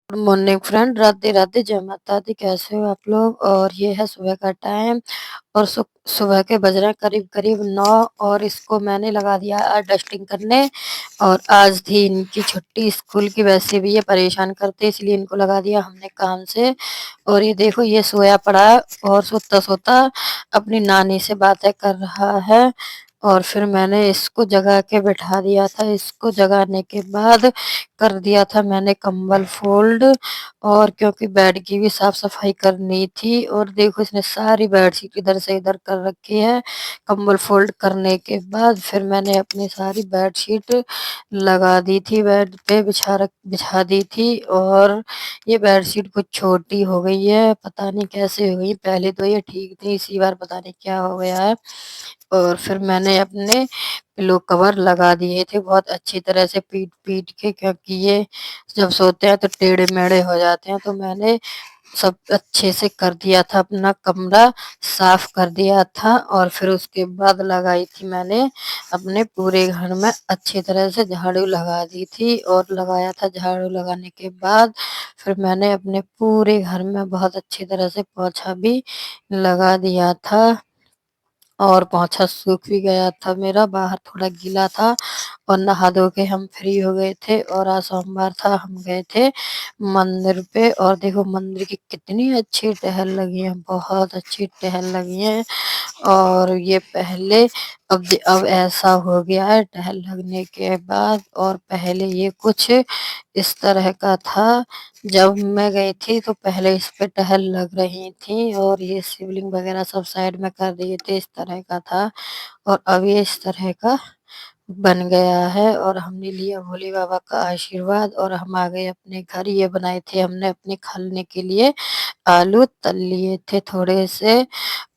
Good morning friend, Radhe Radhe, जय माता दी। कैसे हो आप लोग? और ये है सुबह का टाइम और सुबह के बज रहे हैं करीब करीब 9। और इसको मैंने लगा दिया आज डस्टिंग करने। और आज थी इनकी छुट्टी स्कूल की, वैसे भी ये परेशान करते इसलिए इनको लगा दिया हमने काम से। और ये देखो ये सोया पड़ा है और सोता सोता अपनी नानी से बातें कर रहा है। और फिर मैंने इसको जगा के बिठा दिया था। इसको जगाने के बाद कर दिया था मैंने कंबल फोल्ड। और क्योंकि बेड की भी साफ सफाई करनी थी। और देखो इसने सारी बेडशीट इधर से इधर कर रखी है। कंबल फोल्ड करने के बाद फिर मैंने अपनी सारी बेडशीट लगा दी थी, बेड पे बिछा दी थी। और ये बेडशीट कुछ छोटी हो गई है, पता नहीं कैसे हो गई। पहले तो ये ठीक थी, इसी बार पता नहीं क्या हो गया है। और फिर मैंने अपने पिलो कवर लगा दिए थे बहुत अच्छी तरह से पीट पीट के, क्योंकि ये जब सोते हैं तो टेढ़े मेढ़े हो जाते हैं। तो मैंने सब अच्छे से कर दिया था, अपना कमरा साफ कर दिया था। और फिर उसके बाद लगाई थी मैंने अपने पूरे घर में अच्छी तरह से झाड़ू लगा दी थी। और लगाया था झाड़ू लगाने के बाद फिर मैंने अपने पूरे घर में बहुत अच्छी तरह से पोछा भी लगा दिया था। और पोंछा सूख भी गया था मेरा, बाहर थोड़ा गीला था। और नहा धो के हम फ्री हो गए थे। और आज सोमवार था, हम गए थे मंदिर पे। और देखो मंदिर की कितनी अच्छी टहल लगी है, बहुत अच्छी टहल लगी है। और ये पहले अब ऐसा हो गया है टहल लगने के बाद। और पहले ये कुछ इस तरह का था। जब मैं गई थी तो पहले इस पे टहल लग रही थी और ये शिवलिंग वगैरह सब साइड में कर दिए थे, इस तरह का था। और अब ये इस तरह का बन गया है। और हमने लिया भोले बाबा का आशीर्वाद और हम आ गए अपने घर। ये बनाए थे हमने अपने खाने के लिए, आलू तल लिए थे थोड़े से।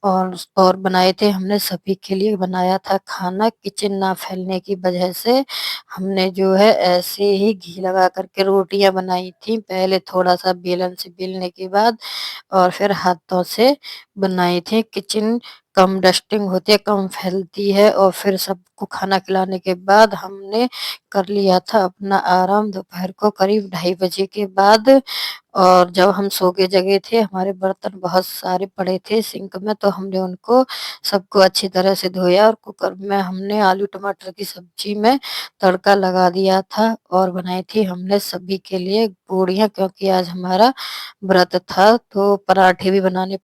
और बनाए थे हमने सभी के लिए बनाया था खाना, किचन ना फैलने की वजह से हमने जो है ऐसे ही घी लगा करके रोटियां बनाई थी। पहले थोड़ा सा बेलन से बेलने के बाद और फिर हाथों से बनाई थी। किचन कम डस्टिंग होती है, कम फैलती है। और फिर सबको खाना खिलाने के बाद हमने कर लिया था अपना आराम दोपहर को करीब 2:30 बजे के बाद। और जब हम सो के जगे थे हमारे बर्तन बहुत सारे पड़े थे सिंक में, तो हमने उनको सबको अच्छी तरह से धोया। और कुकर में हमने आलू टमाटर की सब्जी में तड़का लगा दिया था। और बनाई थी हमने सभी के लिए पूड़ियाँ, क्योंकि आज हमारा व्रत था। तो पराठे भी बनाने